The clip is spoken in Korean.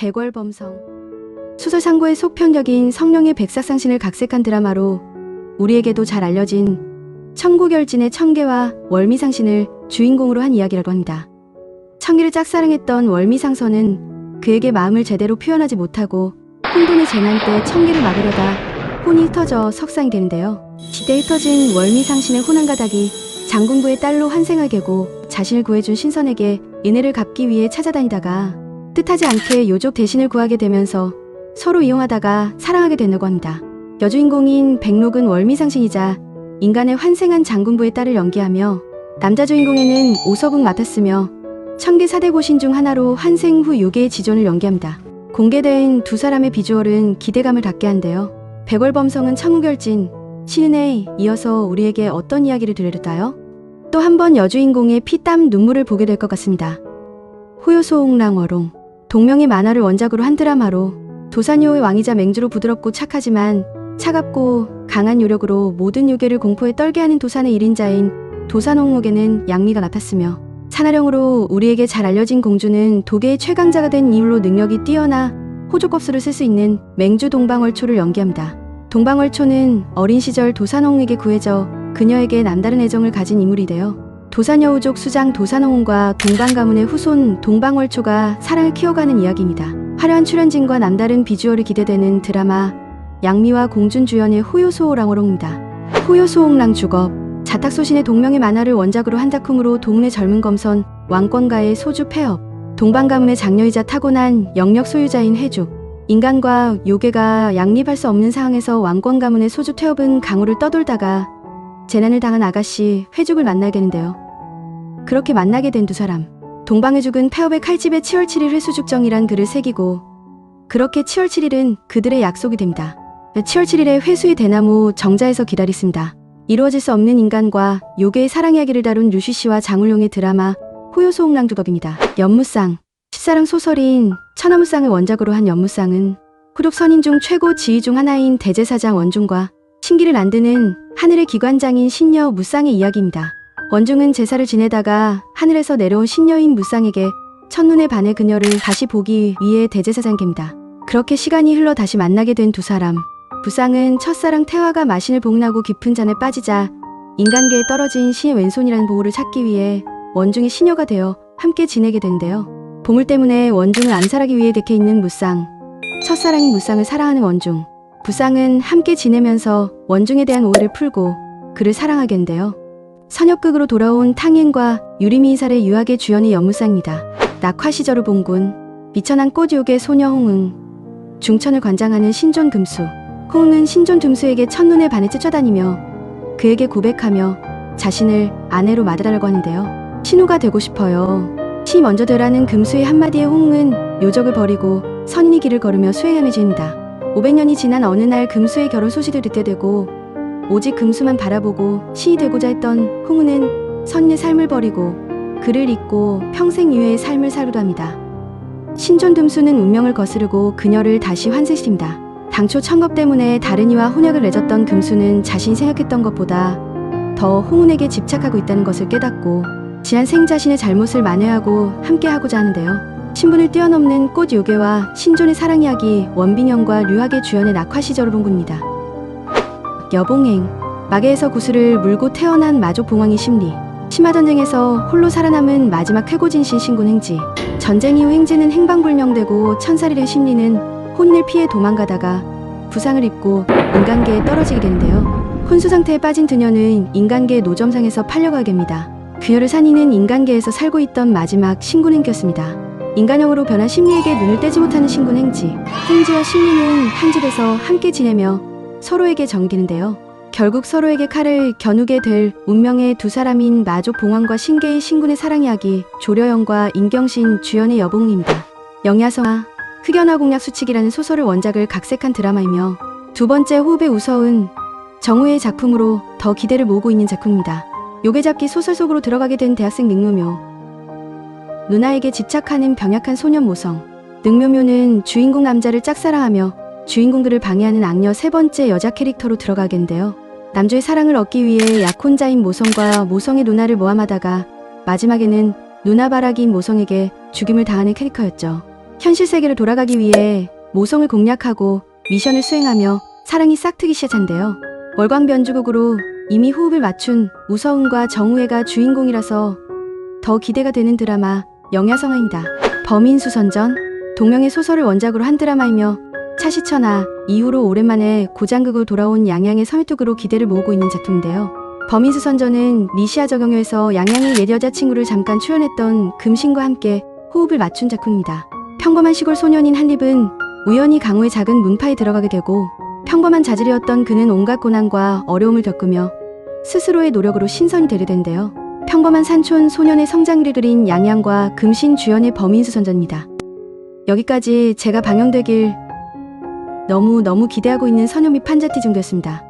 백월범성. 소설 상고의 속편격인 성령의 백사상신을 각색한 드라마로 우리에게도 잘 알려진 청고결진의 청계와 월미상신을 주인공으로 한 이야기라고 합니다. 청계를 짝사랑했던 월미상선은 그에게 마음을 제대로 표현하지 못하고 혼돈의 재난 때 청계를 막으려다 혼이 흩어져 석상이 되는데요. 이때 흩어진 월미상신의 혼안가닥이 장군부의 딸로 환생을 개고 자신을 구해준 신선에게 은혜를 갚기 위해 찾아다니다가 뜻하지 않게 요족 대신을 구하게 되면서 서로 이용하다가 사랑하게 된다고 합니다. 여주인공인 백록은 월미상신이자 인간의 환생한 장군부의 딸을 연기하며 남자 주인공에는 오서붕 맡았으며 청계 4대 고신 중 하나로 환생 후 요괴의 지존을 연기합니다. 공개된 두 사람의 비주얼은 기대감을 갖게 한데요. 백월범성은 청우결진, 신은에 이어서 우리에게 어떤 이야기를 들려줄까요? 또 한 번 여주인공의 피땀 눈물을 보게 될 것 같습니다. 호요소옥랑어롱. 동명의 만화를 원작으로 한 드라마로 도산요의 왕이자 맹주로 부드럽고 착하지만 차갑고 강한 요력으로 모든 요괴를 공포에 떨게 하는 도산의 1인자인 도산홍옥에는 양미가 맡았으며 산화령으로 우리에게 잘 알려진 공주는 도계의 최강자가 된 이후로 능력이 뛰어나 호족겁수를 쓸 수 있는 맹주 동방월초를 연기합니다. 동방월초는 어린 시절 도산홍에게 구해져 그녀에게 남다른 애정을 가진 인물이 되어 도산여우족 수장 도산홍과 동방가문의 후손 동방월초가 사랑을 키워가는 이야기입니다. 화려한 출연진과 남다른 비주얼이 기대되는 드라마 양미와 공준 주연의 호요소랑어롱입니다. 호요소옥랑 주겁. 자탁소신의 동명의 만화를 원작으로 한 작품으로 동네 젊은 검선 왕권가의 소주 폐업, 동방가문의 장녀이자 타고난 영력 소유자인 해주, 인간과 요괴가 양립할 수 없는 상황에서 왕권가문의 소주 퇴업은 강호를 떠돌다가 재난을 당한 아가씨 회죽을 만나게 되는데요. 그렇게 만나게 된 두 사람, 동방회죽은 폐업의 칼집에 7월 7일 회수죽정이란 글을 새기고 그렇게 7월 7일은 그들의 약속이 됩니다. 7월 7일에 회수의 대나무 정자에서 기다렸습니다. 이루어질 수 없는 인간과 요괴의 사랑 이야기를 다룬 류시씨와 장울용의 드라마 호요소옥랑주겁입니다. 연무상. 십사랑 소설인 천하무상을 원작으로 한 연무상은 후족 선인 중 최고 지위 중 하나인 대제사장 원중과 신기를 안드는 하늘의 기관장인 신녀 무상의 이야기입니다. 원중은 제사를 지내다가 하늘에서 내려온 신녀인 무상에게 첫눈에 반해 그녀를 다시 보기 위해 대제사장 갭니다. 그렇게 시간이 흘러 다시 만나게 된 두 사람. 무상은 첫사랑 태화가 마신을 복나고 깊은 잔에 빠지자 인간계에 떨어진 신의 왼손이라는 보호를 찾기 위해 원중의 시녀가 되어 함께 지내게 된대요. 보물 때문에 원중을 암살하기 위해 댁에 있는 무상. 첫사랑인 무상을 사랑하는 원중. 무상은 함께 지내면서 원중에 대한 오해를 풀고 그를 사랑하게 된대요. 선역극으로 돌아온 탕행과 유리미이살의 유학의 주연이 연무상입니다. 낙화 시절의 봉군. 미천한 꽃요괴 소녀 홍응. 중천을 관장하는 신존 금수. 홍응은 신존 둠수에게 첫눈에 반해 쫓아다니며 그에게 고백하며 자신을 아내로 맞아달라고 하는데요. 신우가 되고 싶어요. 시 먼저 되라는 금수의 한마디에 홍응은 요적을 버리고 선인의 길을 걸으며 수행함에 지입니다. 500년이 지난 어느 날 금수의 결혼 소식을 듣게 되고 오직 금수만 바라보고 신이 되고자 했던 홍은은 선인의 삶을 버리고 그를 잊고 평생 이외의 삶을 살고자 합니다. 신존 둠수는 운명을 거스르고 그녀를 다시 환생시킵니다. 당초 청겁 때문에 다른 이와 혼역을 맺었던 금수는 자신이 생각했던 것보다 더 홍은에게 집착하고 있다는 것을 깨닫고 지난 생 자신의 잘못을 만회하고 함께하고자 하는데요. 신분을 뛰어넘는 꽃 요괴와 신존의 사랑 이야기 원빈영과 류학의 주연의 낙화 시절을 본 겁니다. 여봉행. 마계에서 구슬을 물고 태어난 마족 봉황의 심리. 심화전쟁에서 홀로 살아남은 마지막 쾌고진신 신군 행지. 전쟁 이후 행지는 행방불명되고 천살이의 심리는 혼인을 피해 도망가다가 부상을 입고 인간계에 떨어지게 되는데요. 혼수 상태에 빠진 그녀는 인간계의 노점상에서 팔려가게 됩니다. 그녀를 산이는 인간계에서 살고 있던 마지막 신군행기였습니다. 인간형으로 변한 심리에게 눈을 떼지 못하는 신군행지. 행지와 심리는 한 집에서 함께 지내며 서로에게 정되는데요. 결국 서로에게 칼을 겨누게 될 운명의 두 사람인 마족 봉황과 신계의 신군의 사랑 이야기 조려영과 인경신 주연의 여봉입니다. 영야성아. 흑연화 공약 수칙이라는 소설을 원작을 각색한 드라마이며 두 번째 호흡의 우서은 정우의 작품으로 더 기대를 모으고 있는 작품입니다. 요괴잡기 소설 속으로 들어가게 된 대학생 능묘묘. 누나에게 집착하는 병약한 소년 모성. 능묘묘는 주인공 남자를 짝사랑하며 주인공들을 방해하는 악녀 세 번째 여자 캐릭터로 들어가겠는데요. 남주의 사랑을 얻기 위해 약혼자인 모성과 모성의 누나를 모함하다가 마지막에는 누나바라기인 모성에게 죽임을 당하는 캐릭터였죠. 현실 세계로 돌아가기 위해 모성을 공략하고 미션을 수행하며 사랑이 싹트기 시작한대요. 월광 변주곡으로 이미 호흡을 맞춘 우서은과 정우회가 주인공이라서 더 기대가 되는 드라마 영야성화입니다. 범인수선전, 동명의 소설을 원작으로 한 드라마이며 차시천아 이후로 오랜만에 고장극으로 돌아온 양양의 섬유특으로 기대를 모으고 있는 작품인데요. 범인수선전은 리시아 적용요에서 양양의 옛 여자친구를 잠깐 출연했던 금신과 함께 호흡을 맞춘 작품입니다. 평범한 시골 소년인 한립은 우연히 강우의 작은 문파에 들어가게 되고 평범한 자질이었던 그는 온갖 고난과 어려움을 겪으며 스스로의 노력으로 신선이 되게 된대요. 평범한 산촌 소년의 성장기를 그린 양양과 금신 주연의 범인수선전입니다. 여기까지 제가 방영되길 너무 기대하고 있는 선효미 판자티 정도였습니다.